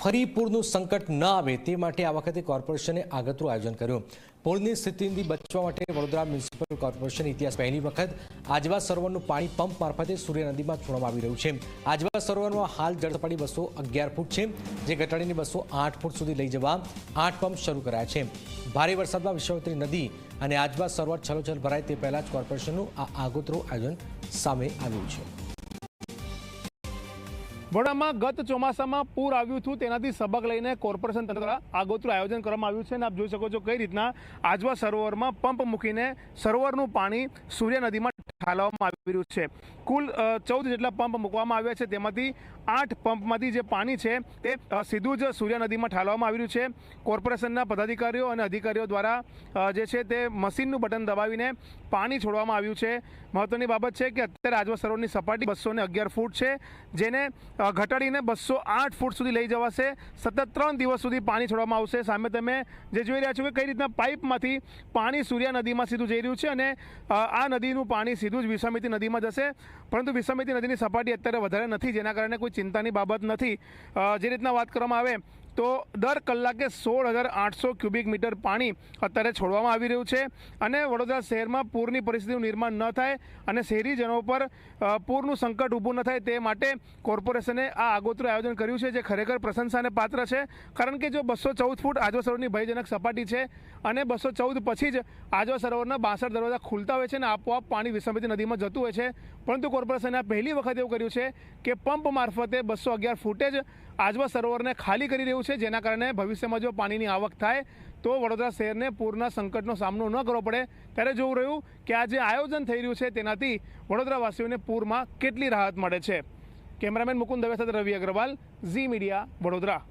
ફરી પૂરનું સંકટ ન આવે તે માટે આ વખતે કોર્પોરેશને આગતરું આયોજન કર્યું। પૂરની સ્થિતિથી બચવા માટે વડોદરા મ્યુનિસિપલ કોર્પોરેશન ઇતિહાસ પહેલી વખત આજવા સરોવરનું પાણી પંપ મારફતે સૂર્ય નદીમાં છોડવામાં આવી રહ્યું છે। આજવા સરોવરમાં હાલ જળસપાટી 211 ફૂટ છે, જે ઘટાડીને 208 ફૂટ સુધી લઈ જવા 8 પંપ શરૂ કરાયા છે। ભારે વરસાદમાં વિશ્વામિત્રી નદી અને આજવા સરોવર છલોછલ ભરાય તે પહેલા જ કોર્પોરેશનનું આ આગોતરું આયોજન સામે આવ્યું છે। વડોદરામાં ગત ચોમાસામાં પૂર આવ્યું હતું, તેનાથી સબક લઈને કોર્પોરેશન તંત્ર દ્વારા આગોતરું આયોજન કરવામાં આવ્યું છે અને આપ જોઈ શકો છો કઈ રીતના આજવા સરોવરમાં પંપ મૂકીને સરોવરનું પાણી સૂર્ય નદીમાં ઠાલવવામાં આવી રહ્યું છે। કુલ 14 જેટલા પંપ મૂકવામાં આવ્યા છે, તેમાંથી 8 પંપમાંથી જે પાણી છે તે સીધું જ સૂર્ય નદીમાં ઠાલવવામાં આવી રહ્યું છે। કોર્પોરેશનના પદાધિકારીઓ અને અધિકારીઓ દ્વારા જે છે તે મશીનનું બટન દબાવીને પાણી છોડવામાં આવ્યું છે। મહત્વની બાબત છે કે અત્યારે આજવા સરોવરની સપાટી 211 ફૂટ છે, જેને ઘટાડીને 208 ફૂટ સુધી લઈ જવાશે। સતત 3 દિવસ સુધી પાણી છોડવામાં આવશે। સામે તમે જે જોઈ રહ્યા છો કે કઈ રીતના પાઇપમાંથી પાણી સૂર્ય નદીમાં સીધું જઈ રહ્યું છે અને આ નદીનું પાણી સીધું જ વિશ્વામિત્રી નદીમાં જશે, પરંતુ વિશ્વામિત્રી નદીની સપાટી અત્યારે વધારે નથી, જેના કારણે કોઈ ચિંતાની બાબત નથી। જે રીતના વાત કરવામાં આવે તો દર કલાકે 16,800 ક્યુબિક મીટર પાણી અત્યારે છોડવામાં આવી રહ્યું છે અને વડોદરા શહેરમાં પૂરની પરિસ્થિતિનું નિર્માણ ન થાય અને શહેરીજનો પર પૂરનું સંકટ ઊભું ન થાય તે માટે કોર્પોરેશને આ આગોતરું આયોજન કર્યું છે, જે ખરેખર પ્રશંસાને પાત્ર છે। કારણ કે જો 214 ફૂટ આજવા સરોવરની ભયજનક સપાટી છે અને 214 પછી જ આજવા સરોવરના 62 દરવાજા ખુલતા હોય છે અને આપોઆપ પાણી વિશ્વામિત્રી નદીમાં જતું હોય છે, પરંતુ કોર્પોરેશને આ પહેલી વખત એવું કર્યું છે કે પંપ મારફતે 211 ફૂટે જ આજવા સરોવરને ખાલી કરી રહ્યું છે, જેના કારણે ભવિષ્યમાં જો પાણીની આવક થાય તો વડોદરા શહેરને પૂરના સંકટનો સામનો ન કરવો પડે। ત્યારે જોવું રહ્યું કે આ જે આયોજન થઈ રહ્યું છે તેનાથી વડોદરાવાસીઓને પૂરમાં કેટલી રાહત મળે છે। કેમેરામેન મુકુંદ દવે સાથે રવિ અગ્રવાલ, ઝી મીડિયા, વડોદરા।